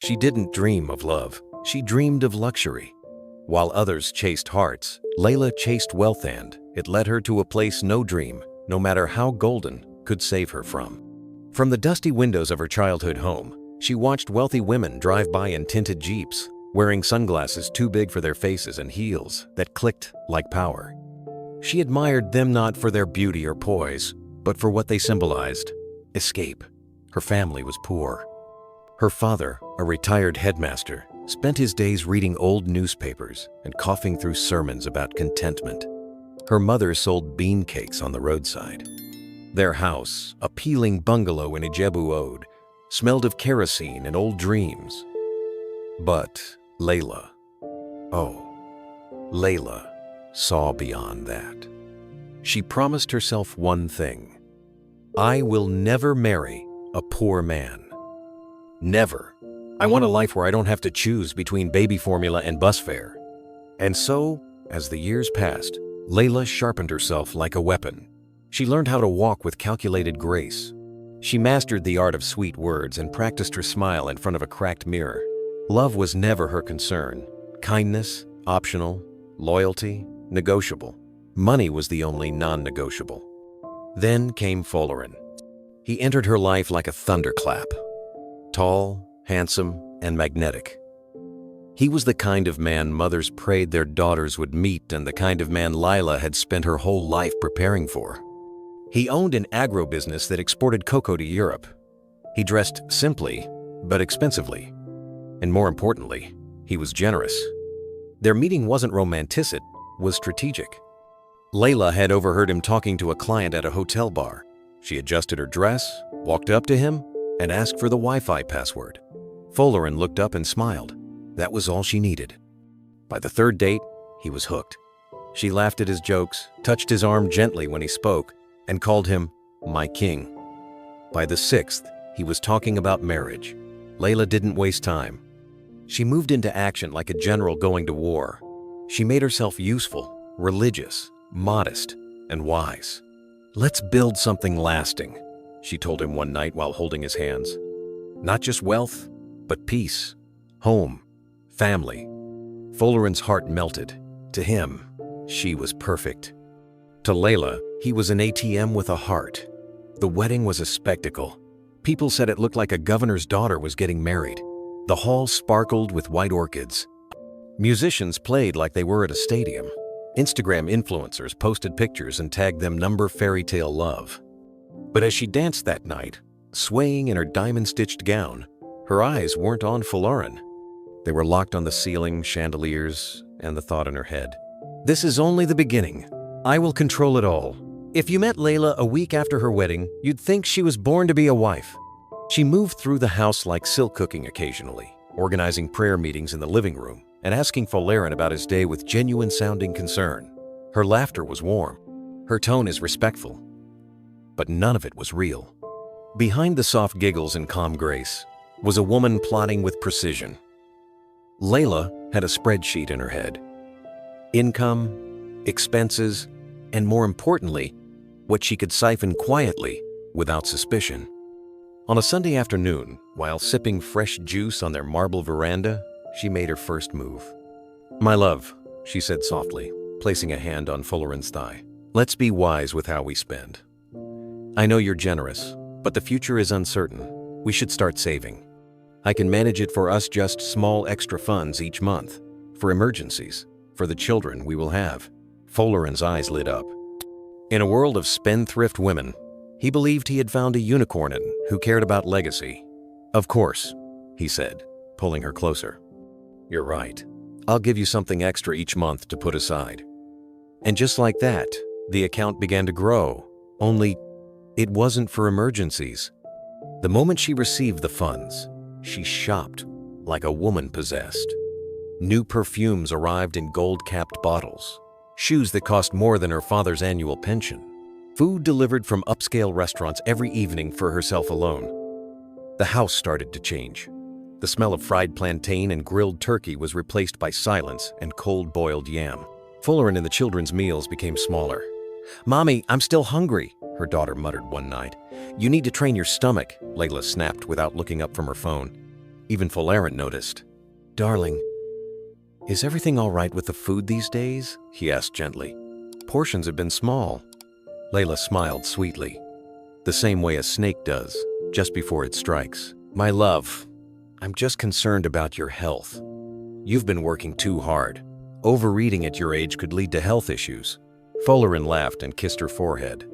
She didn't dream of love. She dreamed of luxury. While others chased hearts, Layla chased wealth, and it led her to a place no dream, no matter how golden, could save her from. From the dusty windows of her childhood home, she watched wealthy women drive by in tinted Jeeps, wearing sunglasses too big for their faces and heels that clicked like power. She admired them not for their beauty or poise, but for what they symbolized: escape. Her family was poor. Her father, a retired headmaster, spent his days reading old newspapers and coughing through sermons about contentment. Her mother sold bean cakes on the roadside. Their house, a peeling bungalow in Ijebu Ode, smelled of kerosene and old dreams. But Layla, Layla, saw beyond that. She promised herself one thing: I will never marry a poor man. Never. I want a life where I don't have to choose between baby formula and bus fare. And so, as the years passed, Layla sharpened herself like a weapon. She learned how to walk with calculated grace. She mastered the art of sweet words and practiced her smile in front of a cracked mirror. Love was never her concern. Kindness, optional. Loyalty, negotiable. Money was the only non-negotiable. Then came Folerin. He entered her life like a thunderclap. Tall, handsome, and magnetic. He was the kind of man mothers prayed their daughters would meet, and the kind of man Layla had spent her whole life preparing for. He owned an agro-business that exported cocoa to Europe. He dressed simply, but expensively. And more importantly, he was generous. Their meeting wasn't romantic, it was strategic. Layla had overheard him talking to a client at a hotel bar. She adjusted her dress, walked up to him, and asked for the Wi-Fi password. Folerin looked up and smiled. That was all she needed. By the third date, he was hooked. She laughed at his jokes, touched his arm gently when he spoke, and called him my king. By the sixth, he was talking about marriage. Layla didn't waste time. She moved into action like a general going to war. She made herself useful, religious, modest, and wise. Let's build something lasting, she told him one night while holding his hands. Not just wealth, but peace, home, family. Folerin's heart melted. To him, she was perfect. To Layla, he was an ATM with a heart. The wedding was a spectacle. People said it looked like a governor's daughter was getting married. The hall sparkled with white orchids. Musicians played like they were at a stadium. Instagram influencers posted pictures and tagged them number fairy tale love. But as she danced that night, swaying in her diamond-stitched gown, her eyes weren't on Folerin. They were locked on the ceiling, chandeliers, and the thought in her head: this is only the beginning. I will control it all. If you met Layla a week after her wedding, you'd think she was born to be a wife. She moved through the house like silk cooking occasionally, organizing prayer meetings in the living room and asking Folerin about his day with genuine-sounding concern. Her laughter was warm. Her tone is respectful. But none of it was real. Behind the soft giggles and calm grace was a woman plotting with precision. Layla had a spreadsheet in her head. Income, expenses, and more importantly, what she could siphon quietly without suspicion. On a Sunday afternoon, while sipping fresh juice on their marble veranda, she made her first move. "My love," she said softly, placing a hand on Folerin's thigh. "Let's be wise with how we spend. I know you're generous, but the future is uncertain. We should start saving. I can manage it for us, just small extra funds each month, for emergencies, for the children we will have." Folerin's eyes lit up. In a world of spendthrift women, he believed he had found a unicorn who cared about legacy. "Of course," he said, pulling her closer. "You're right. I'll give you something extra each month to put aside." And just like that, the account began to grow, only it wasn't for emergencies. The moment she received the funds, she shopped like a woman possessed. New perfumes arrived in gold-capped bottles, shoes that cost more than her father's annual pension, food delivered from upscale restaurants every evening for herself alone. The house started to change. The smell of fried plantain and grilled turkey was replaced by silence and cold-boiled yam. Folerin and the children's meals became smaller. "Mommy, I'm still hungry," her daughter muttered one night. "You need to train your stomach," Layla snapped without looking up from her phone. Even Folerin noticed. "Darling, is everything all right with the food these days?" he asked gently. "Portions have been small." Layla smiled sweetly, the same way a snake does, just before it strikes. "My love, I'm just concerned about your health. You've been working too hard. Overeating at your age could lead to health issues." Folerin laughed and kissed her forehead.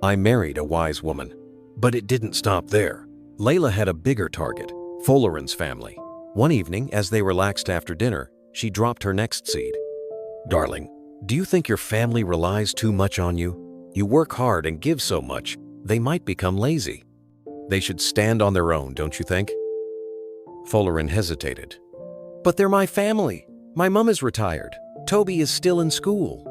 "I married a wise woman." But it didn't stop there. Layla had a bigger target, Folerin's family. One evening, as they relaxed after dinner, she dropped her next seed. "Darling, do you think your family relies too much on you? You work hard and give so much, they might become lazy. They should stand on their own, don't you think?" Folerin hesitated. "But they're my family. My mom is retired. Toby is still in school."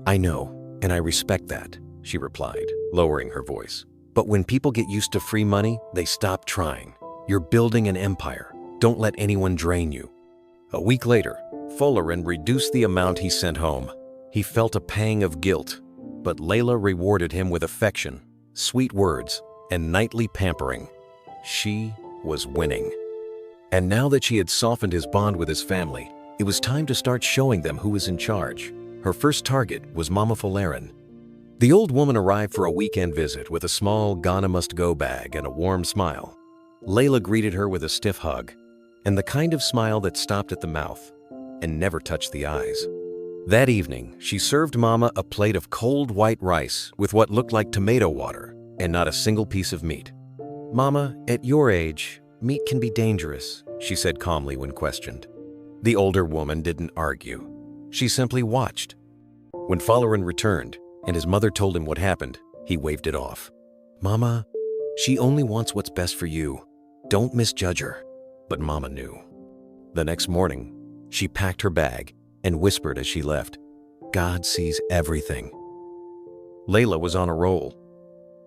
"I know, and I respect that," she replied, lowering her voice. "But when people get used to free money, they stop trying. You're building an empire. Don't let anyone drain you." A week later, Folerin reduced the amount he sent home. He felt a pang of guilt, but Layla rewarded him with affection, sweet words, and nightly pampering. She was winning. And now that she had softened his bond with his family, it was time to start showing them who was in charge. Her first target was Mama Folerin. The old woman arrived for a weekend visit with a small Ghana-must-go bag and a warm smile. Layla greeted her with a stiff hug, and the kind of smile that stopped at the mouth and never touched the eyes. That evening, she served Mama a plate of cold white rice with what looked like tomato water and not a single piece of meat. "Mama, at your age, meat can be dangerous," she said calmly when questioned. The older woman didn't argue. She simply watched. When Folerin returned and his mother told him what happened, he waved it off. "Mama, she only wants what's best for you. Don't misjudge her." But Mama knew. The next morning, she packed her bag and whispered as she left, "God sees everything." Layla was on a roll.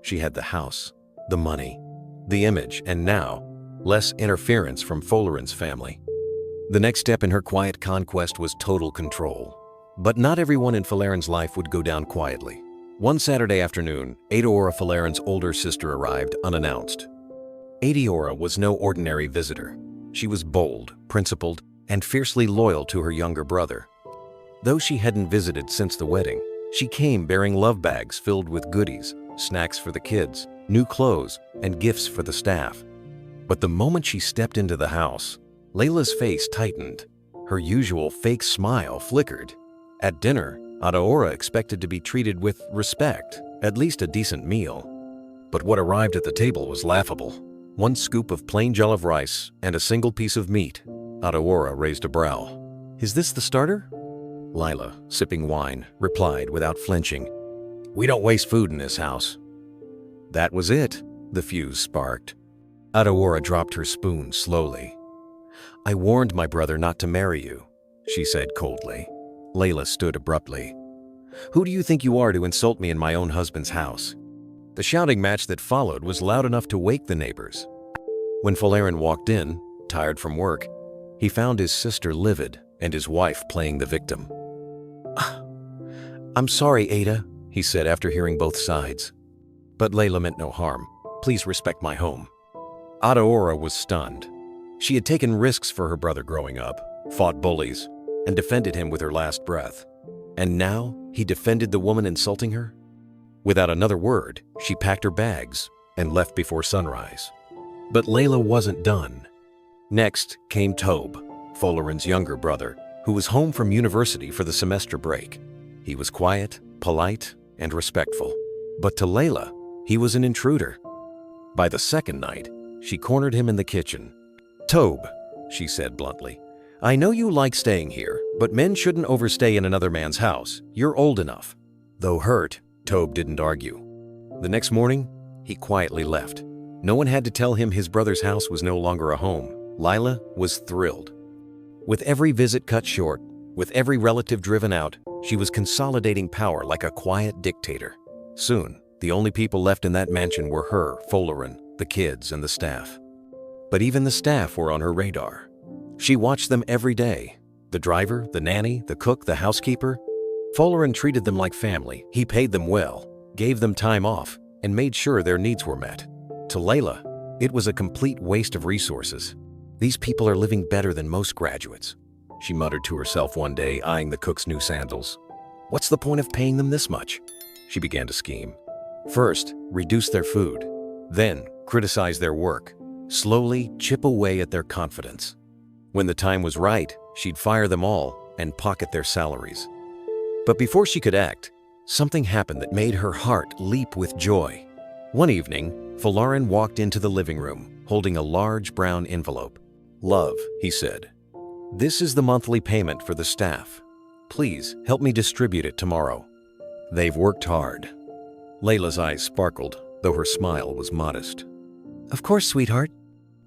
She had the house, the money, the image, and now, less interference from Folerin's family. The next step in her quiet conquest was total control. But not everyone in Folerin's life would go down quietly. One Saturday afternoon, Adeora Folerin's older sister arrived unannounced. Adeora was no ordinary visitor. She was bold, principled, and fiercely loyal to her younger brother. Though she hadn't visited since the wedding, she came bearing love bags filled with goodies, snacks for the kids, new clothes, and gifts for the staff. But the moment she stepped into the house, Layla's face tightened. Her usual fake smile flickered. At dinner, Adeora expected to be treated with respect, at least a decent meal. But what arrived at the table was laughable. One scoop of plain jollof rice and a single piece of meat. Adeora raised a brow. "Is this the starter?" Layla, sipping wine, replied without flinching, "We don't waste food in this house." That was it. The fuse sparked. Adeora dropped her spoon slowly. "I warned my brother not to marry you," she said coldly. Layla stood abruptly. "Who do you think you are to insult me in my own husband's house?" The shouting match that followed was loud enough to wake the neighbors. When Folerin walked in, tired from work, he found his sister livid and his wife playing the victim. "I'm sorry, Ada," he said after hearing both sides. But Layla meant no harm. "Please respect my home." Adeora was stunned. She had taken risks for her brother growing up, fought bullies, and defended him with her last breath. And now he defended the woman insulting her? Without another word, she packed her bags and left before sunrise. But Layla wasn't done. Next came Tobe, Folerin's younger brother, who was home from university for the semester break. He was quiet, polite, and respectful. But to Layla, he was an intruder. By the second night, she cornered him in the kitchen. "Tobe," she said bluntly, "I know you like staying here, but men shouldn't overstay in another man's house. You're old enough." Though hurt, Tobe didn't argue. The next morning, he quietly left. No one had to tell him his brother's house was no longer a home. Layla was thrilled. With every visit cut short, with every relative driven out, she was consolidating power like a quiet dictator. Soon, the only people left in that mansion were her, Folerin, the kids, and the staff. But even the staff were on her radar. She watched them every day. The driver, the nanny, the cook, the housekeeper. Folerin treated them like family. He paid them well, gave them time off, and made sure their needs were met. To Layla, it was a complete waste of resources. These people are living better than most graduates, she muttered to herself one day, eyeing the cook's new sandals. What's the point of paying them this much? She began to scheme. First, reduce their food. Then, criticize their work. Slowly chip away at their confidence. When the time was right, she'd fire them all and pocket their salaries. But before she could act, something happened that made her heart leap with joy. One evening, Folerin walked into the living room, holding a large brown envelope. "Love," he said. "This is the monthly payment for the staff. Please help me distribute it tomorrow. They've worked hard." Layla's eyes sparkled, though her smile was modest. "Of course, sweetheart.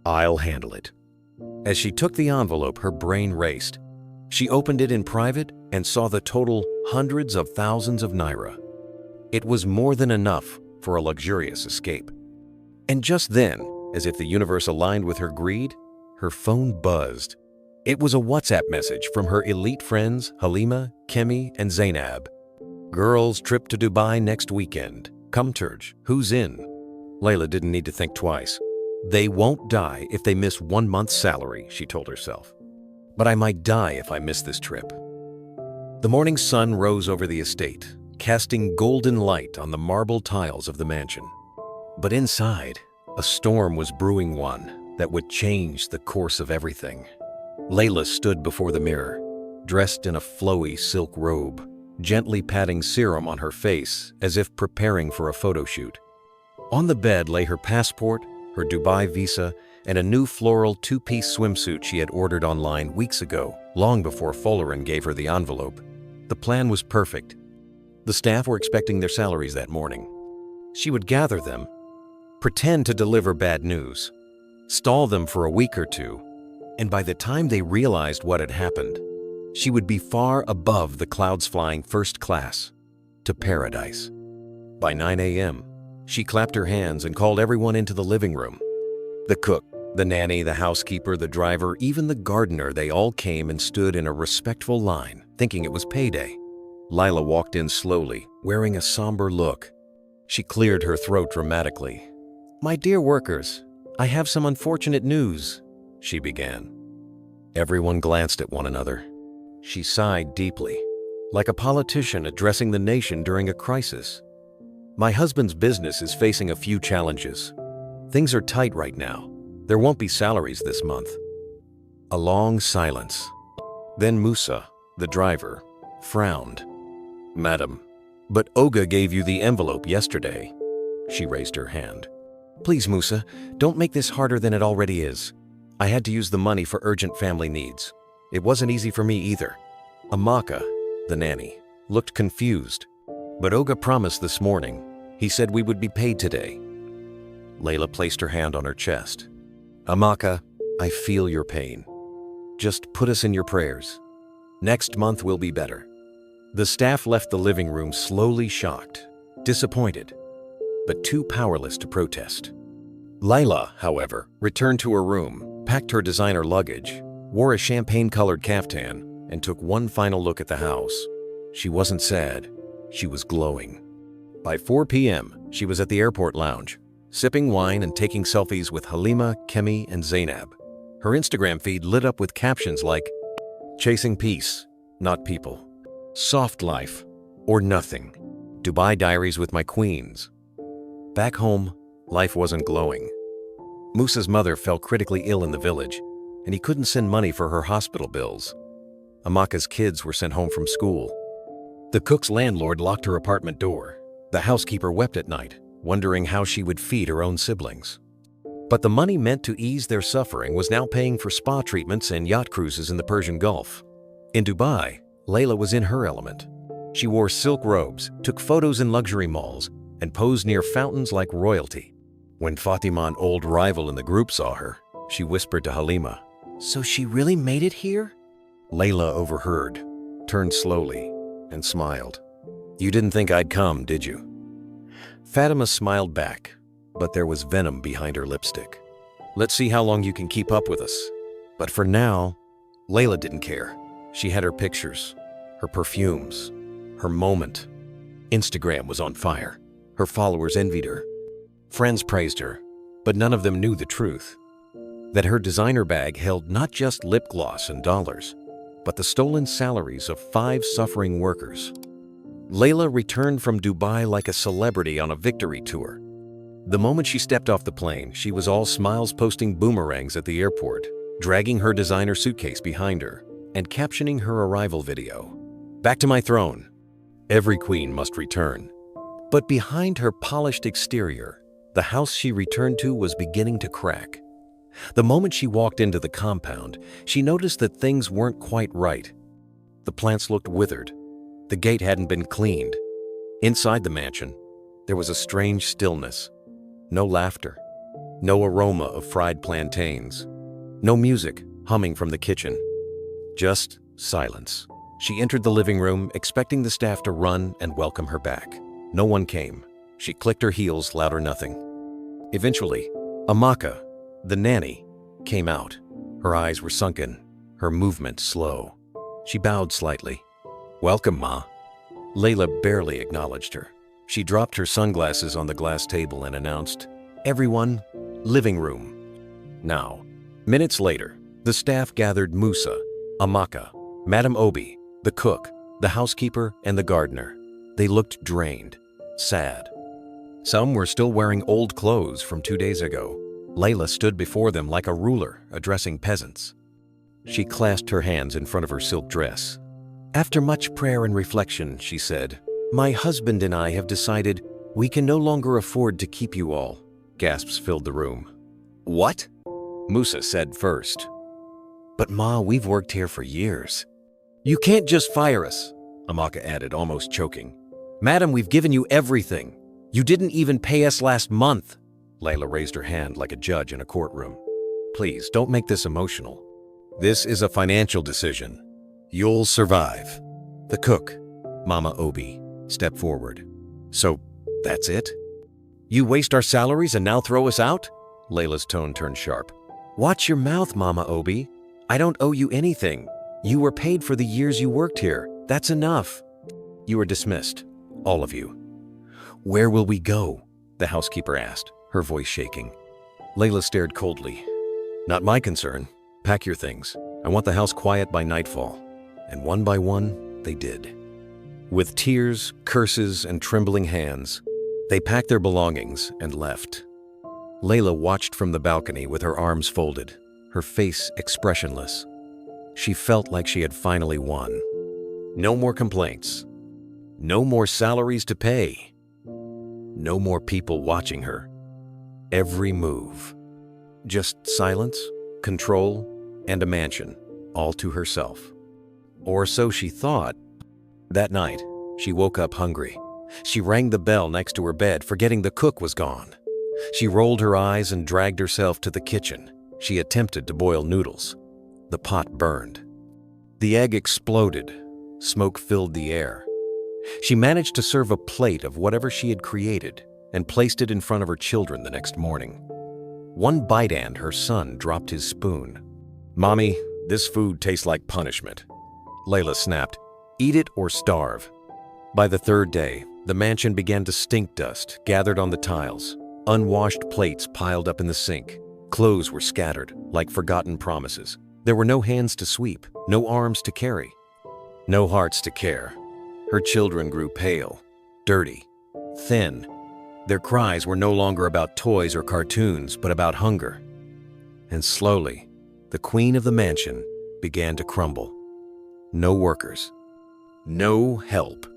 I'll handle it." As she took the envelope, her brain raced. She opened it in private and saw the total hundreds of thousands of naira. It was more than enough for a luxurious escape. And just then, as if the universe aligned with her greed, her phone buzzed. It was a WhatsApp message from her elite friends Halima, Kemi, and Zainab. "Girls trip to Dubai next weekend. Come church, who's in?" Layla didn't need to think twice. They won't die if they miss 1 month's salary, she told herself. But I might die if I miss this trip. The morning sun rose over the estate, casting golden light on the marble tiles of the mansion. But inside, a storm was brewing, one that would change the course of everything. Layla stood before the mirror, dressed in a flowy silk robe, gently patting serum on her face as if preparing for a photo shoot. On the bed lay her passport, her Dubai visa, and a new floral two-piece swimsuit she had ordered online weeks ago, long before Folerin gave her the envelope. The plan was perfect. The staff were expecting their salaries that morning. She would gather them, pretend to deliver bad news, stall them for a week or two, and by the time they realized what had happened, she would be far above the clouds, flying first class to paradise. By 9 a.m., she clapped her hands and called everyone into the living room. The cook, the nanny, the housekeeper, the driver, even the gardener, they all came and stood in a respectful line, thinking it was payday. Layla walked in slowly, wearing a somber look. She cleared her throat dramatically. "My dear workers, I have some unfortunate news," she began. Everyone glanced at one another. She sighed deeply, like a politician addressing the nation during a crisis. "My husband's business is facing a few challenges. Things are tight right now. There won't be salaries this month." A long silence. Then Musa, the driver, frowned. "Madam, but Oga gave you the envelope yesterday." She raised her hand. "Please, Musa, don't make this harder than it already is. I had to use the money for urgent family needs. It wasn't easy for me either." Amaka, the nanny, looked confused. "But Oga promised this morning. He said we would be paid today." Layla placed her hand on her chest. "Amaka, I feel your pain. Just put us in your prayers. Next month will be better." The staff left the living room slowly, shocked, disappointed, but too powerless to protest. Layla, however, returned to her room, packed her designer luggage, wore a champagne-colored caftan, and took one final look at the house. She wasn't sad. She was glowing. By 4 p.m., she was at the airport lounge, sipping wine and taking selfies with Halima, Kemi, and Zainab. Her Instagram feed lit up with captions like, "Chasing peace, not people. Soft life, or nothing. Dubai diaries with my queens." Back home, life wasn't glowing. Musa's mother fell critically ill in the village, and he couldn't send money for her hospital bills. Amaka's kids were sent home from school. The cook's landlord locked her apartment door. The housekeeper wept at night, wondering how she would feed her own siblings. But the money meant to ease their suffering was now paying for spa treatments and yacht cruises in the Persian Gulf. In Dubai, Layla was in her element. She wore silk robes, took photos in luxury malls, and posed near fountains like royalty. When Fatima, an old rival in the group, saw her, she whispered to Halima, "So she really made it here?" Layla overheard, turned slowly, and smiled. "You didn't think I'd come, did you?" Fatima smiled back, but there was venom behind her lipstick. "Let's see how long you can keep up with us." But for now, Layla didn't care. She had her pictures, her perfumes, her moment. Instagram was on fire. Her followers envied her. Friends praised her, but none of them knew the truth. that her designer bag held not just lip gloss and dollars, but the stolen salaries of 5 suffering workers. Layla returned from Dubai like a celebrity on a victory tour. The moment she stepped off the plane, she was all smiles, posting boomerangs at the airport, dragging her designer suitcase behind her, and captioning her arrival video. "Back to my throne. Every queen must return." But behind her polished exterior, the house she returned to was beginning to crack. The moment she walked into the compound, she noticed that things weren't quite right. The plants looked withered. The gate hadn't been cleaned. Inside the mansion, there was a strange stillness. No laughter, no aroma of fried plantains, no music humming from the kitchen. Just silence. She entered the living room, expecting the staff to run and welcome her back. No one came. She clicked her heels, loud or nothing. Eventually, Amaka, the nanny, came out. Her eyes were sunken, her movement slow. She bowed slightly. "Welcome, Ma." Layla barely acknowledged her. She dropped her sunglasses on the glass table and announced, "Everyone, living room." Now, minutes later, the staff gathered: Musa, Amaka, Madam Obi, the cook, the housekeeper, and the gardener. They looked drained, sad. Some were still wearing old clothes from 2 days ago. Layla stood before them like a ruler addressing peasants. She clasped her hands in front of her silk dress. "After much prayer and reflection," she said, "my husband and I have decided we can no longer afford to keep you all." Gasps filled the room. "What?" Musa said first. "But Ma, we've worked here for years." "You can't just fire us," Amaka added, almost choking. "Madam, we've given you everything. You didn't even pay us last month." Layla raised her hand like a judge in a courtroom. "Please, don't make this emotional. This is a financial decision. You'll survive." The cook, Mama Obi, stepped forward. "So, that's it? You waste our salaries and now throw us out?" Layla's tone turned sharp. "Watch your mouth, Mama Obi. I don't owe you anything. You were paid for the years you worked here. That's enough. You are dismissed, all of you." "Where will we go?" the housekeeper asked, her voice shaking. Layla stared coldly. "Not my concern. Pack your things. I want the house quiet by nightfall." And one by one, they did. With tears, curses, and trembling hands, they packed their belongings and left. Layla watched from the balcony with her arms folded, her face expressionless. She felt like she had finally won. No more complaints. No more salaries to pay. No more people watching her. Every move. Just silence, control, and a mansion, all to herself. Or so she thought. That night, she woke up hungry. She rang the bell next to her bed, forgetting the cook was gone. She rolled her eyes and dragged herself to the kitchen. She attempted to boil noodles. The pot burned. The egg exploded. Smoke filled the air. She managed to serve a plate of whatever she had created and placed it in front of her children the next morning. One bite and her son dropped his spoon. "Mommy, this food tastes like punishment." Layla snapped, "Eat it or starve." By the third day, the mansion began to stink dust gathered on the tiles. Unwashed plates piled up in the sink. Clothes were scattered like forgotten promises. There were no hands to sweep, no arms to carry, no hearts to care. Her children grew pale, dirty, thin. Their cries were no longer about toys or cartoons, but about hunger. And slowly, the queen of the mansion began to crumble. No workers, no help,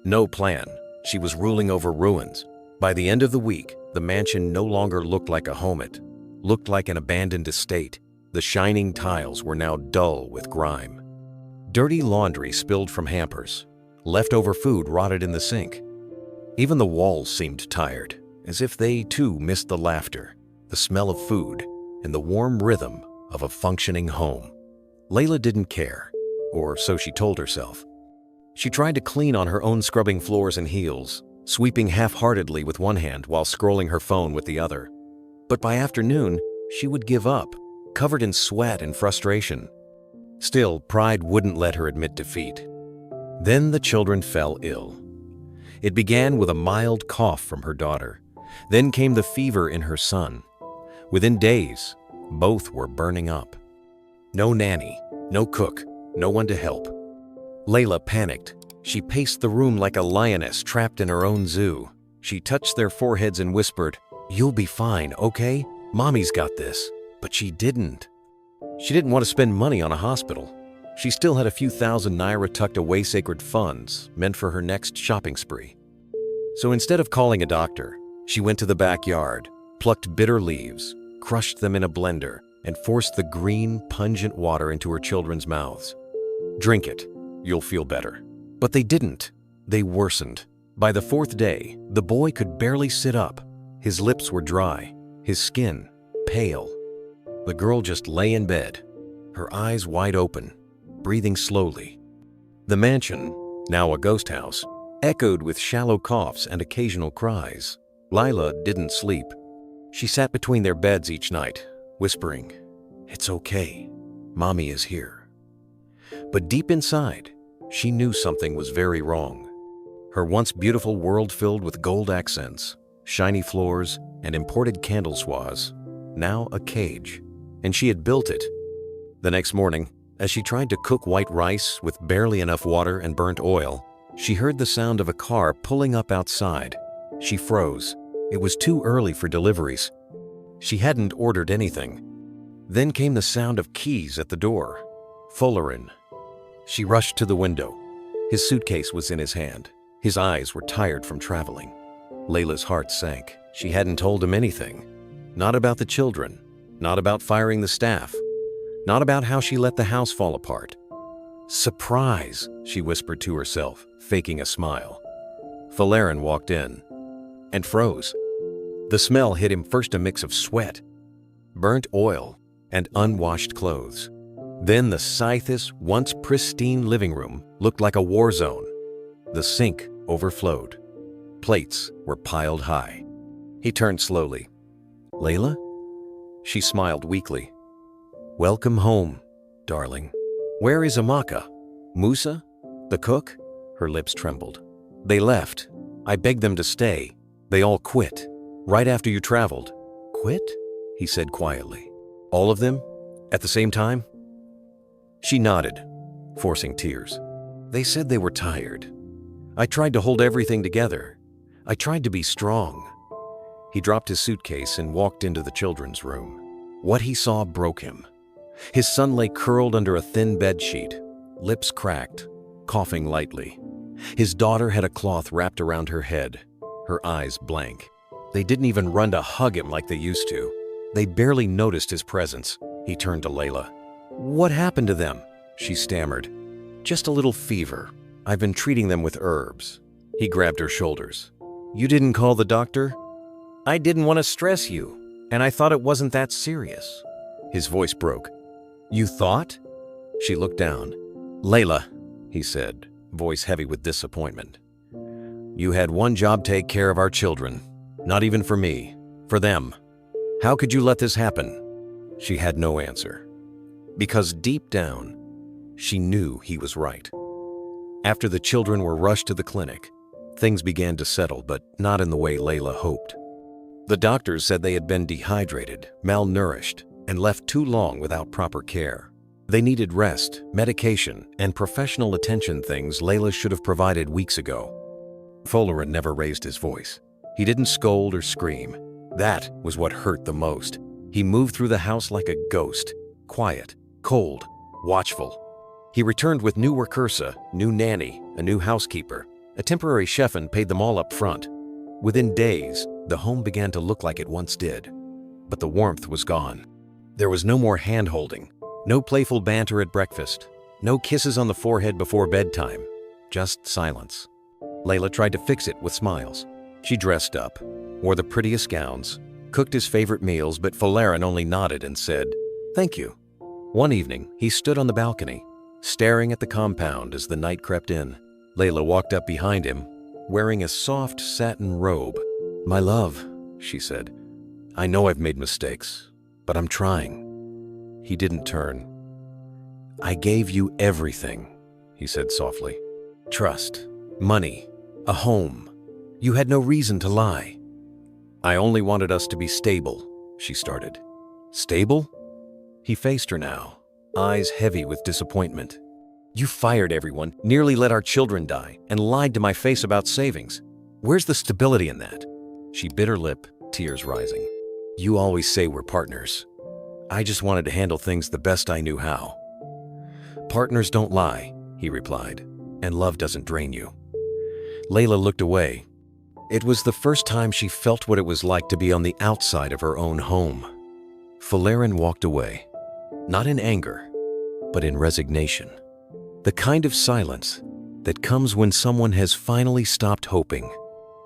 no plan. She was ruling over ruins. By the end of the week, the mansion no longer looked like a home. It looked like an abandoned estate. The shining tiles were now dull with grime. Dirty laundry spilled from hampers. Leftover food rotted in the sink. Even the walls seemed tired, as if they too missed the laughter, the smell of food, and the warm rhythm of a functioning home. Layla didn't care, or so she told herself. She tried to clean on her own, scrubbing floors and heels, sweeping half-heartedly with one hand while scrolling her phone with the other. But by afternoon, she would give up, covered in sweat and frustration. Still, pride wouldn't let her admit defeat. Then the children fell ill. It began with a mild cough from her daughter. Then came the fever in her son. Within days, Both were burning up. No nanny, no cook, no one to help. Layla panicked. She paced the room like a lioness trapped in her own zoo. She touched their foreheads and whispered, "You'll be fine, okay? Mommy's got this." But she didn't. She didn't want to spend money on a hospital. She still had a few thousand naira tucked away, sacred funds meant for her next shopping spree. So instead of calling a doctor, she went to the backyard, plucked bitter leaves, crushed them in a blender, and forced the green, pungent water into her children's mouths. "Drink it. You'll feel better." But they didn't. They worsened. By the fourth day, the boy could barely sit up. His lips were dry, his skin pale. The girl just lay in bed, her eyes wide open, breathing slowly. The mansion, now a ghost house, echoed with shallow coughs and occasional cries. Layla didn't sleep. She sat between their beds each night, whispering, "It's okay. Mommy is here." But deep inside, she knew something was very wrong. Her once beautiful world filled with gold accents, shiny floors, and imported candle swathes, now a cage, and she had built it. The next morning, as she tried to cook white rice with barely enough water and burnt oil, she heard the sound of a car pulling up outside. She froze. It was too early for deliveries. She hadn't ordered anything. Then came the sound of keys at the door. Folerin. She rushed to the window. His suitcase was in his hand. His eyes were tired from traveling. Layla's heart sank. She hadn't told him anything. Not about the children. Not about firing the staff. Not about how she let the house fall apart. "Surprise," she whispered to herself, faking a smile. Folerin walked in and froze. The smell hit him first, a mix of sweat, burnt oil, and unwashed clothes. Then the Scythes' once pristine living room looked like a war zone. The sink overflowed. Plates were piled high. He turned slowly. "Layla?" She smiled weakly. "Welcome home, darling. Where is Amaka? Musa? The cook?" Her lips trembled. "They left. I begged them to stay. They all quit. Right after you traveled." "Quit?" he said quietly. "All of them? At the same time?" She nodded, forcing tears. "They said they were tired. I tried to hold everything together. I tried to be strong." He dropped his suitcase and walked into the children's room. What he saw broke him. His son lay curled under a thin bedsheet, lips cracked, coughing lightly. His daughter had a cloth wrapped around her head, her eyes blank. They didn't even run to hug him like they used to. They barely noticed his presence. He turned to Layla. "What happened to them?" she stammered. "Just a little fever. I've been treating them with herbs." He grabbed her shoulders. "You didn't call the doctor?" "I didn't want to stress you, and I thought it wasn't that serious." His voice broke. "You thought?" She looked down. "Layla," he said, voice heavy with disappointment. "You had one job: take care of our children. Not even for me. For them. How could you let this happen?" She had no answer. Because deep down, she knew he was right. After the children were rushed to the clinic, things began to settle, but not in the way Layla hoped. The doctors said they had been dehydrated, malnourished, and left too long without proper care. They needed rest, medication, and professional attention, things Layla should have provided weeks ago. Folerin never raised his voice. He didn't scold or scream. That was what hurt the most. He moved through the house like a ghost, quiet, cold, watchful. He returned with new workersa, new nanny, a new housekeeper, a temporary chef, and paid them all up front. Within days, the home began to look like it once did. But the warmth was gone. There was no more hand-holding, no playful banter at breakfast, no kisses on the forehead before bedtime, just silence. Layla tried to fix it with smiles. She dressed up, wore the prettiest gowns, cooked his favorite meals, but Folerin only nodded and said, "Thank you." One evening, he stood on the balcony, staring at the compound as the night crept in. Layla walked up behind him, wearing a soft satin robe. "My love," she said, "I know I've made mistakes, but I'm trying." He didn't turn. "I gave you everything," he said softly. "Trust, money, a home. You had no reason to lie." "I only wanted us to be stable," she started. "Stable?" He faced her now, eyes heavy with disappointment. You fired everyone, nearly let our children die, and lied to my face about savings. Where's the stability in that? She bit her lip, tears rising. You always say we're partners. I just wanted to handle things the best I knew how. Partners don't lie, he replied, and love doesn't drain you. Layla looked away. It was the first time she felt what it was like to be on the outside of her own home. Folerin walked away, not in anger, but in resignation. The kind of silence that comes when someone has finally stopped hoping.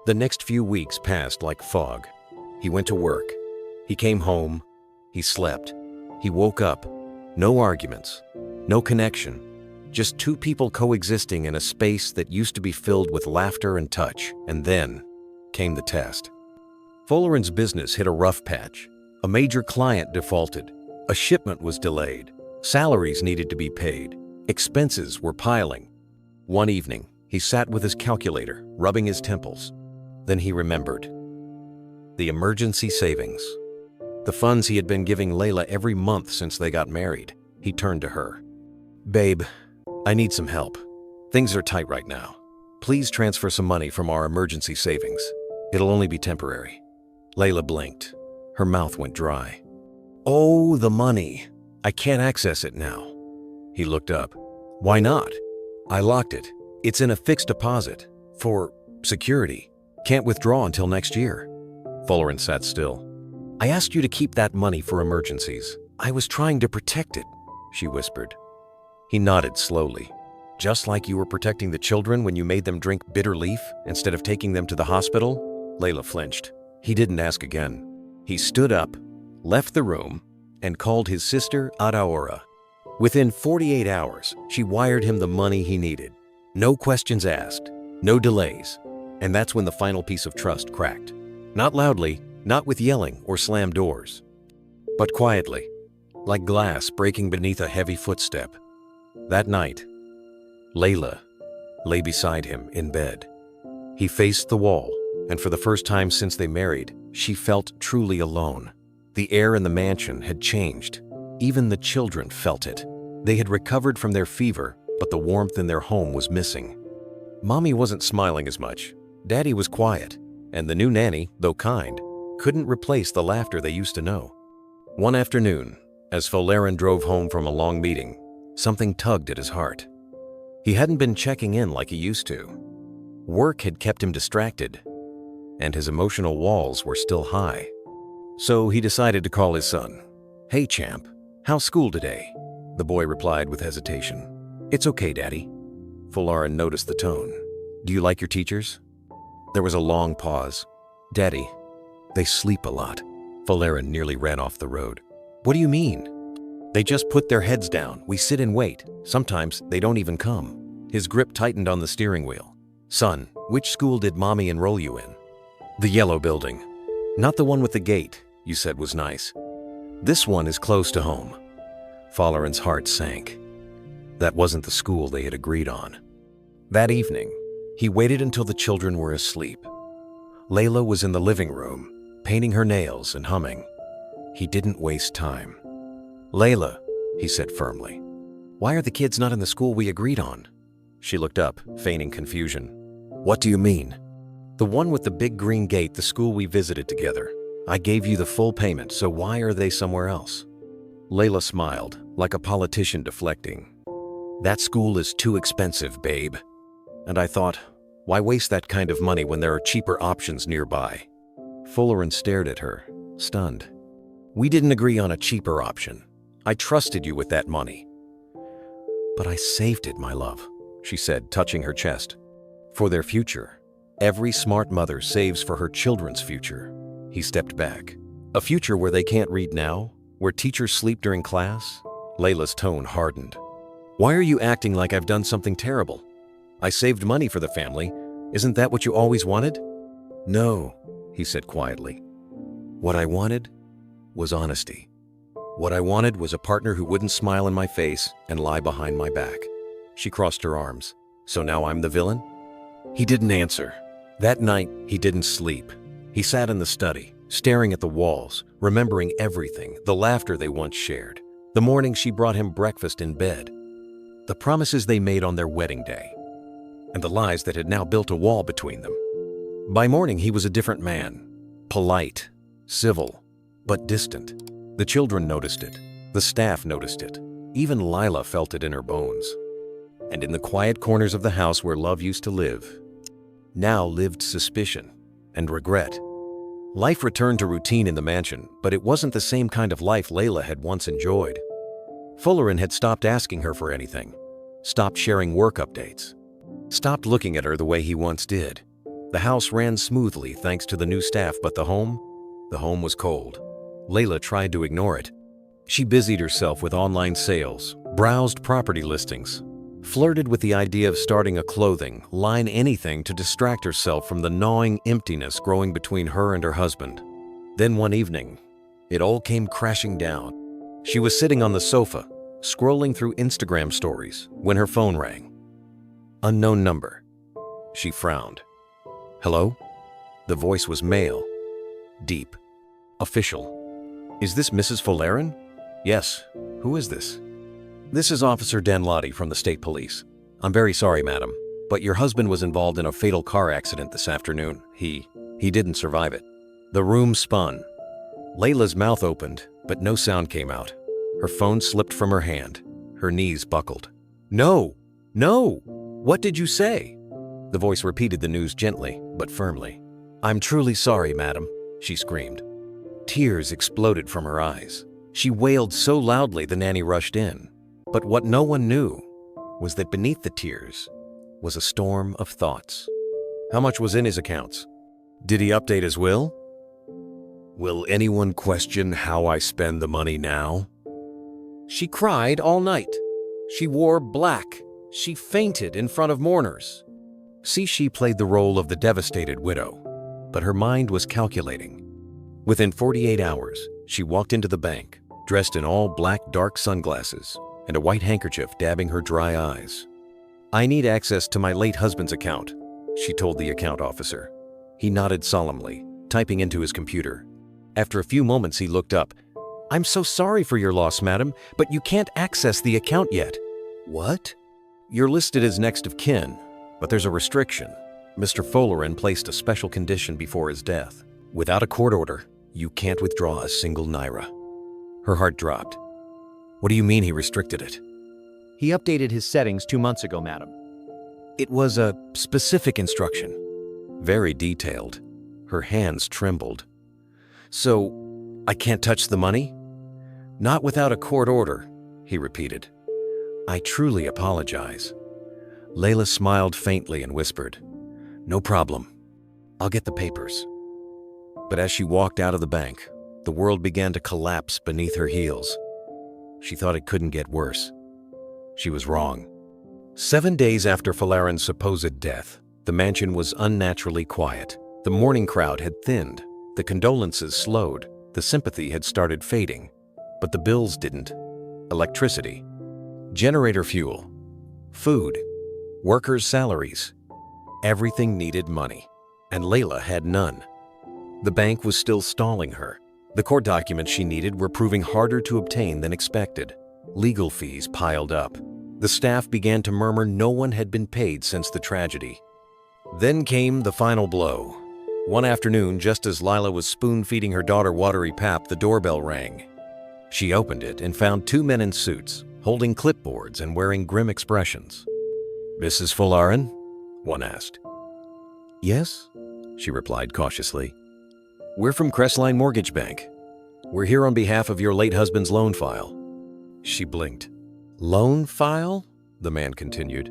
The next few weeks passed like fog. He went to work. He came home. He slept. He woke up. No arguments. No connection. Just two people coexisting in a space that used to be filled with laughter and touch. And then came the test. Folerin's business hit a rough patch. A major client defaulted. A shipment was delayed. Salaries needed to be paid. Expenses were piling. One evening, he sat with his calculator, rubbing his temples. Then he remembered. The emergency savings. The funds he had been giving Layla every month since they got married. He turned to her. Babe, I need some help. Things are tight right now. Please transfer some money from our emergency savings. It'll only be temporary. Layla blinked. Her mouth went dry. Oh, the money. I can't access it now. He looked up. Why not? I locked it. It's in a fixed deposit. For security. Can't withdraw until next year. Folerin sat still. I asked you to keep that money for emergencies. I was trying to protect it, she whispered. He nodded slowly. Just like you were protecting the children when you made them drink bitter leaf instead of taking them to the hospital? Layla flinched. He didn't ask again. He stood up, left the room, and called his sister Adaora. Within 48 hours, she wired him the money he needed. No questions asked, no delays. And that's when the final piece of trust cracked. Not loudly, not with yelling or slammed doors, but quietly, like glass breaking beneath a heavy footstep. That night, Layla lay beside him in bed. He faced the wall, and for the first time since they married, she felt truly alone. The air in the mansion had changed. Even the children felt it. They had recovered from their fever, but the warmth in their home was missing. Mommy wasn't smiling as much. Daddy was quiet, and the new nanny, though kind, couldn't replace the laughter they used to know. One afternoon, as Folerin drove home from a long meeting, something tugged at his heart. He hadn't been checking in like he used to. Work had kept him distracted, and his emotional walls were still high. So he decided to call his son. Hey, champ, how's school today? The boy replied with hesitation. It's okay, Daddy. Folerin noticed the tone. Do you like your teachers? There was a long pause. Daddy, they sleep a lot. Folerin nearly ran off the road. What do you mean? They just put their heads down. We sit and wait. Sometimes they don't even come. His grip tightened on the steering wheel. Son, which school did Mommy enroll you in? The yellow building. Not the one with the gate, you said was nice. This one is close to home. Folerin's heart sank. That wasn't the school they had agreed on. That evening, he waited until the children were asleep. Layla was in the living room, painting her nails and humming. He didn't waste time. Layla, he said firmly, why are the kids not in the school we agreed on? She looked up, feigning confusion. What do you mean? The one with the big green gate, the school we visited together. I gave you the full payment, so why are they somewhere else? Layla smiled, like a politician deflecting. That school is too expensive, babe. And I thought, why waste that kind of money when there are cheaper options nearby? Folerin stared at her, stunned. We didn't agree on a cheaper option. I trusted you with that money. But I saved it, my love, she said, touching her chest. For their future. Every smart mother saves for her children's future. He stepped back. A future where they can't read now? Where teachers sleep during class? Layla's tone hardened. Why are you acting like I've done something terrible? I saved money for the family. Isn't that what you always wanted? No, he said quietly. What I wanted was honesty. What I wanted was a partner who wouldn't smile in my face and lie behind my back. She crossed her arms. So now I'm the villain? He didn't answer. That night, he didn't sleep. He sat in the study, staring at the walls, remembering everything, the laughter they once shared, The morning she brought him breakfast in bed, the promises they made on their wedding day, and the lies that had now built a wall between them. By morning, he was a different man, polite, civil, but distant. The children noticed it. The staff noticed it. Even Layla felt it in her bones. And in the quiet corners of the house where love used to live, now lived suspicion and regret. Life returned to routine in the mansion, but it wasn't the same kind of life Layla had once enjoyed. Folerin had stopped asking her for anything, stopped sharing work updates, stopped looking at her the way he once did. The house ran smoothly thanks to the new staff, but the home was cold. Layla tried to ignore it. She busied herself with online sales, browsed property listings, flirted with the idea of starting a clothing line, anything to distract herself from the gnawing emptiness growing between her and her husband. Then one evening, it all came crashing down. She was sitting on the sofa, scrolling through Instagram stories, when her phone rang. Unknown number. She frowned. Hello? The voice was male, deep, official. Is this Mrs. Folerin? Yes. Who is this? This is Officer Danlotti from the State Police. I'm very sorry, madam, but your husband was involved in a fatal car accident this afternoon. He didn't survive it. The room spun. Layla's mouth opened, but no sound came out. Her phone slipped from her hand. Her knees buckled. No! What did you say? The voice repeated the news gently, but firmly. I'm truly sorry, madam, she screamed. Tears exploded from her eyes. She wailed so loudly the nanny rushed in. But what no one knew was that beneath the tears was a storm of thoughts. How much was in his accounts? Did he update his will? Will anyone question how I spend the money now? She cried all night. She wore black. She fainted in front of mourners. She played the role of the devastated widow, but her mind was calculating. Within 48 hours, she walked into the bank, dressed in all black dark sunglasses and a white handkerchief dabbing her dry eyes. I need access to my late husband's account, she told the account officer. He nodded solemnly, typing into his computer. After a few moments, he looked up. I'm so sorry for your loss, madam, but you can't access the account yet. What? You're listed as next of kin, but there's a restriction. Mr. Folerin placed a special condition before his death. Without a court order, you can't withdraw a single naira. Her heart dropped. What do you mean he restricted it? He updated his settings 2 months ago, madam. It was a specific instruction. Very detailed. Her hands trembled. So, I can't touch the money? Not without a court order, he repeated. I truly apologize. Layla smiled faintly and whispered, No problem. I'll get the papers. But as she walked out of the bank, the world began to collapse beneath her heels. She thought it couldn't get worse. She was wrong. 7 days after Folerin's supposed death, the mansion was unnaturally quiet. The mourning crowd had thinned. The condolences slowed. The sympathy had started fading. But the bills didn't. Electricity, generator fuel, food, workers' salaries. Everything needed money, and Layla had none. The bank was still stalling her. The court documents she needed were proving harder to obtain than expected. Legal fees piled up. The staff began to murmur no one had been paid since the tragedy. Then came the final blow. One afternoon, just as Layla was spoon-feeding her daughter watery pap, the doorbell rang. She opened it and found 2 men in suits, holding clipboards and wearing grim expressions. Mrs. Folerin? One asked. Yes, she replied cautiously. We're from Crestline Mortgage Bank. We're here on behalf of your late husband's loan file. She blinked. Loan file? The man continued.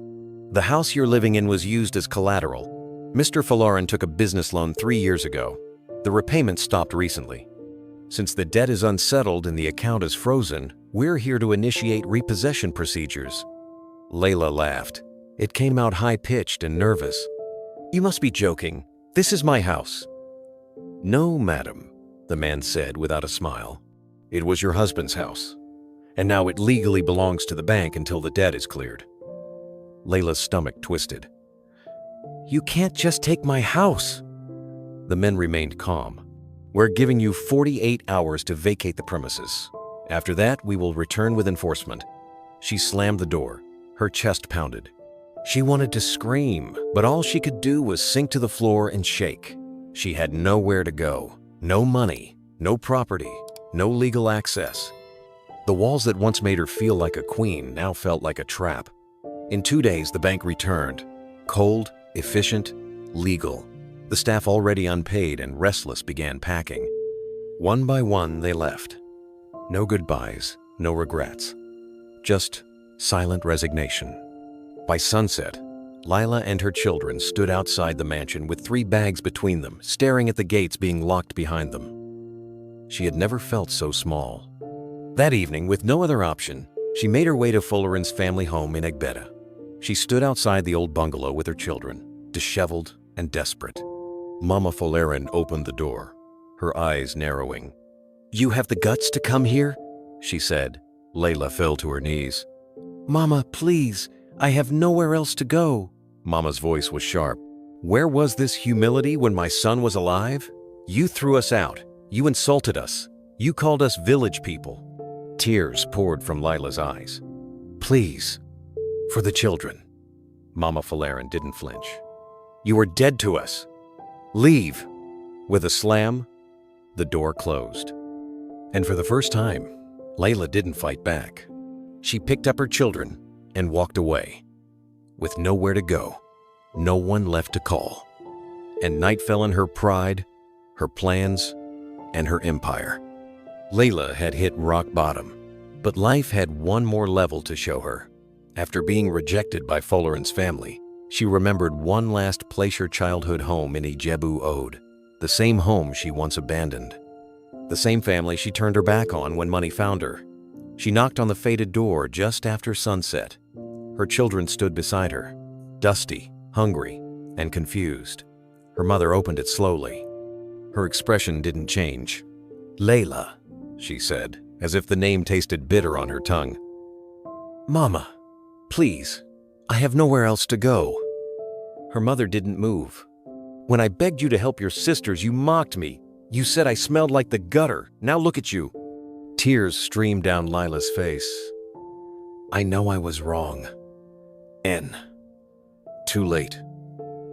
The house you're living in was used as collateral. Mr. Folerin took a business loan 3 years ago. The repayment stopped recently. Since the debt is unsettled and the account is frozen, we're here to initiate repossession procedures. Layla laughed. It came out high-pitched and nervous. You must be joking. This is my house. No, madam, the man said without a smile. It was your husband's house, and now it legally belongs to the bank until the debt is cleared. Layla's stomach twisted. You can't just take my house. The men remained calm. We're giving you 48 hours to vacate the premises. After that, we will return with enforcement." She slammed the door. Her chest pounded. She wanted to scream, but all she could do was sink to the floor and shake. She had nowhere to go. No money, no property, no legal access. The walls that once made her feel like a queen now felt like a trap. In 2 days, the bank returned. Cold, efficient, legal. The staff already unpaid and restless began packing. One by one, they left. No goodbyes, no regrets. Just silent resignation. By sunset, Layla and her children stood outside the mansion with 3 bags between them, staring at the gates being locked behind them. She had never felt so small. That evening, with no other option, she made her way to Folerin's family home in Egbeda. She stood outside the old bungalow with her children, disheveled and desperate. Mama Folerin opened the door, her eyes narrowing. "You have the guts to come here?" she said. Layla fell to her knees. "Mama, please, I have nowhere else to go." Mama's voice was sharp. "Where was this humility when my son was alive? You threw us out. You insulted us. You called us village people." Tears poured from Layla's eyes. "Please, for the children." Mama Folerin didn't flinch. "You are dead to us. Leave." With a slam, the door closed. And for the first time, Layla didn't fight back. She picked up her children and walked away. With nowhere to go, no one left to call. And night fell on her pride, her plans, and her empire. Layla had hit rock bottom, but life had one more level to show her. After being rejected by Folerin's family, she remembered one last place her childhood home in Ijebu Ode, the same home she once abandoned. The same family she turned her back on when money found her. She knocked on the faded door just after sunset. Her children stood beside her, dusty, hungry, and confused. Her mother opened it slowly. Her expression didn't change. "Layla," she said, as if the name tasted bitter on her tongue. "Mama, please, I have nowhere else to go." Her mother didn't move. "When I begged you to help your sisters, you mocked me. You said I smelled like the gutter. Now look at you." Tears streamed down Layla's face. "I know I was wrong. Too late,"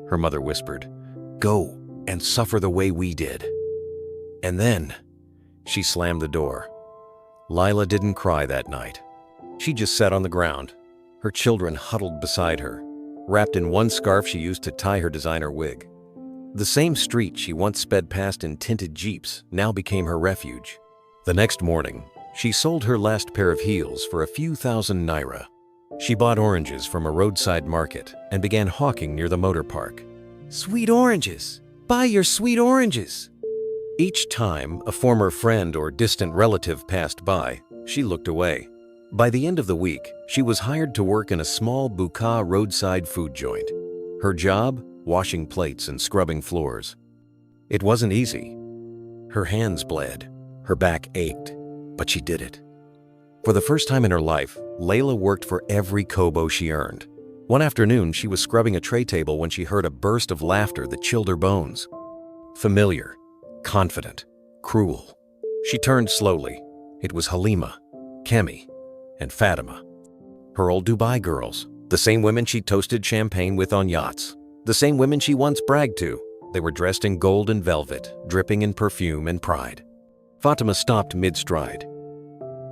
her mother whispered. "Go and suffer the way we did." And then she slammed the door. Layla didn't cry that night. She just sat on the ground, her children huddled beside her, wrapped in one scarf she used to tie her designer wig. The same street she once sped past in tinted jeeps now became her refuge. The next morning, she sold her last pair of heels for a few thousand naira. She bought oranges from a roadside market and began hawking near the motor park. "Sweet oranges! Buy your sweet oranges!" Each time a former friend or distant relative passed by, she looked away. By the end of the week, she was hired to work in a small buka roadside food joint. Her job? Washing plates and scrubbing floors. It wasn't easy. Her hands bled, her back ached, but she did it. For the first time in her life, Layla worked for every kobo she earned. One afternoon, she was scrubbing a tray table when she heard a burst of laughter that chilled her bones. Familiar, confident, cruel. She turned slowly. It was Halima, Kemi, and Fatima. Her old Dubai girls, the same women she toasted champagne with on yachts. The same women she once bragged to. They were dressed in gold and velvet, dripping in perfume and pride. Fatima stopped mid-stride.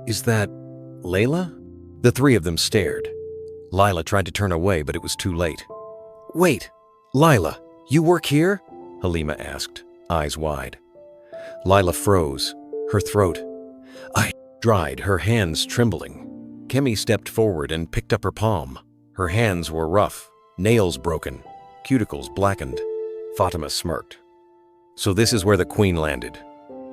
"Is that Layla?" The 3 of them stared. Layla tried to turn away, but it was too late. "Wait, Layla, you work here?" Halima asked, eyes wide. Layla froze, her throat dried, her hands trembling. Kemi stepped forward and picked up her palm. Her hands were rough, nails broken, cuticles blackened. Fatima smirked. So this is where the queen landed.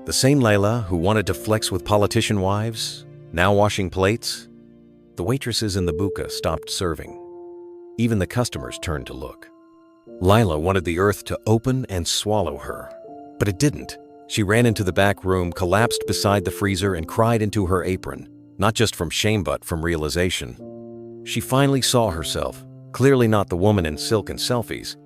The same Layla who wanted to flex with politician wives, now washing plates. The waitresses in the buka stopped serving. Even the customers turned to look. Layla wanted the earth to open and swallow her, but it didn't. She ran into the back room, collapsed beside the freezer, and cried into her apron, not just from shame but from realization. She finally saw herself, clearly not the woman in silk and selfies,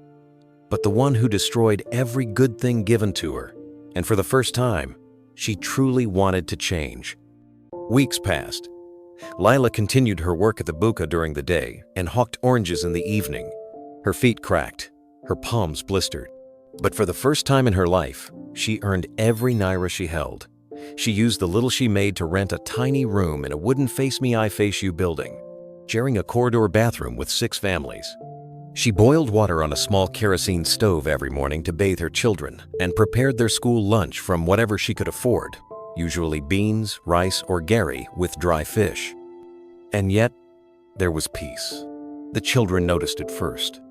but the one who destroyed every good thing given to her, and for the first time, she truly wanted to change. Weeks passed. Layla continued her work at the buka during the day and hawked oranges in the evening. Her feet cracked, her palms blistered. But for the first time in her life, she earned every naira she held. She used the little she made to rent a tiny room in a wooden face-me-I-face-you building, sharing a corridor bathroom with 6 families. She boiled water on a small kerosene stove every morning to bathe her children and prepared their school lunch from whatever she could afford, usually beans, rice, or gari with dry fish. And yet, there was peace. The children noticed it first.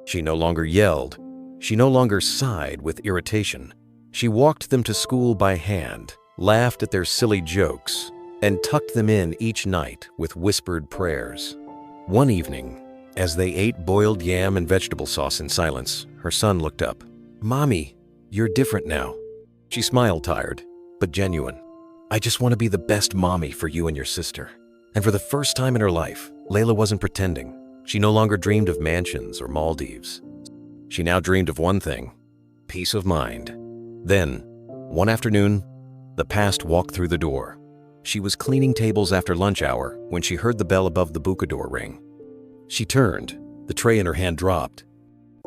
She no longer yelled. She no longer sighed with irritation. She walked them to school by hand, laughed at their silly jokes, and tucked them in each night with whispered prayers. One evening, as they ate boiled yam and vegetable sauce in silence, her son looked up. "Mommy, you're different now." She smiled, tired, but genuine. "I just want to be the best mommy for you and your sister." And for the first time in her life, Layla wasn't pretending. She no longer dreamed of mansions or Maldives. She now dreamed of one thing: peace of mind. Then, one afternoon, the past walked through the door. She was cleaning tables after lunch hour when she heard the bell above the buka door ring. She turned, the tray in her hand dropped.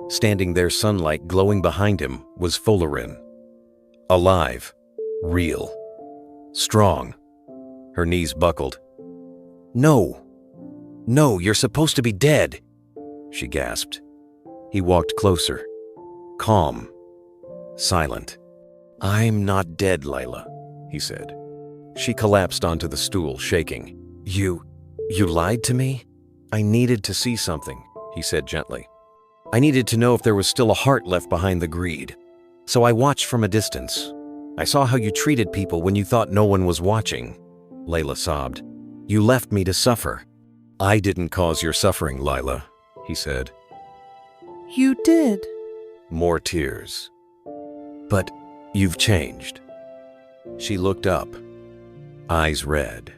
Standing there, sunlight glowing behind him, was Folerin. Alive, real, strong. Her knees buckled. "No, no, you're supposed to be dead," she gasped. He walked closer, calm, silent. "I'm not dead, Layla," he said. She collapsed onto the stool, shaking. You lied to me?" "I needed to see something," he said gently. "I needed to know if there was still a heart left behind the greed. So I watched from a distance. I saw how you treated people when you thought no one was watching." Layla sobbed. "You left me to suffer." "I didn't cause your suffering, Layla," he said. "You did." More tears. "But you've changed." She looked up, eyes red.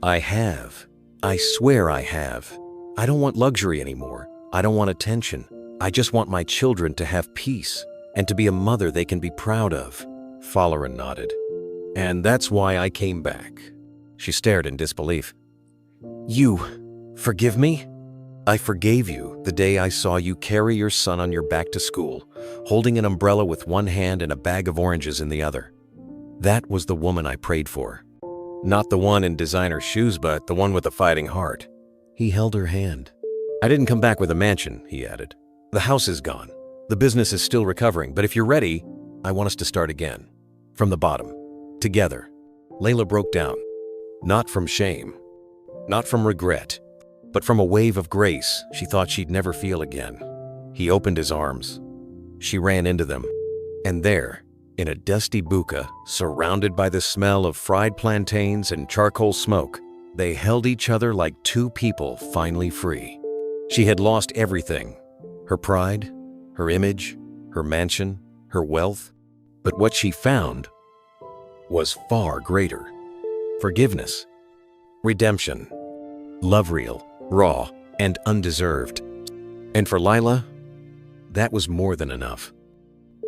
"I have. I swear I have. I don't want luxury anymore. I don't want attention. I just want my children to have peace and to be a mother they can be proud of." Folerin nodded. "And that's why I came back." She stared in disbelief. "You forgive me?" "I forgave you the day I saw you carry your son on your back to school, holding an umbrella with one hand and a bag of oranges in the other. That was the woman I prayed for. Not the one in designer shoes, but the one with a fighting heart." He held her hand. "I didn't come back with a mansion," he added. "The house is gone. The business is still recovering, but if you're ready, I want us to start again. From the bottom. Together." Layla broke down. Not from shame. Not from regret. But from a wave of grace she thought she'd never feel again. He opened his arms. She ran into them. And there, in a dusty buka, surrounded by the smell of fried plantains and charcoal smoke, they held each other like two people finally free. She had lost everything: her pride, her image, her mansion, her wealth. But what she found was far greater: forgiveness, redemption, love, real, raw, and undeserved. And for Layla, that was more than enough.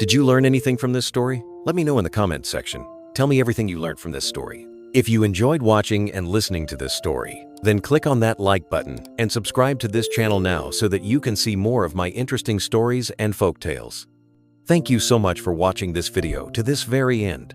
Did you learn anything from this story? Let me know in the comments section. Tell me everything you learned from this story. If you enjoyed watching and listening to this story, then click on that like button and subscribe to this channel now so that you can see more of my interesting stories and folk tales. Thank you so much for watching this video to this very end.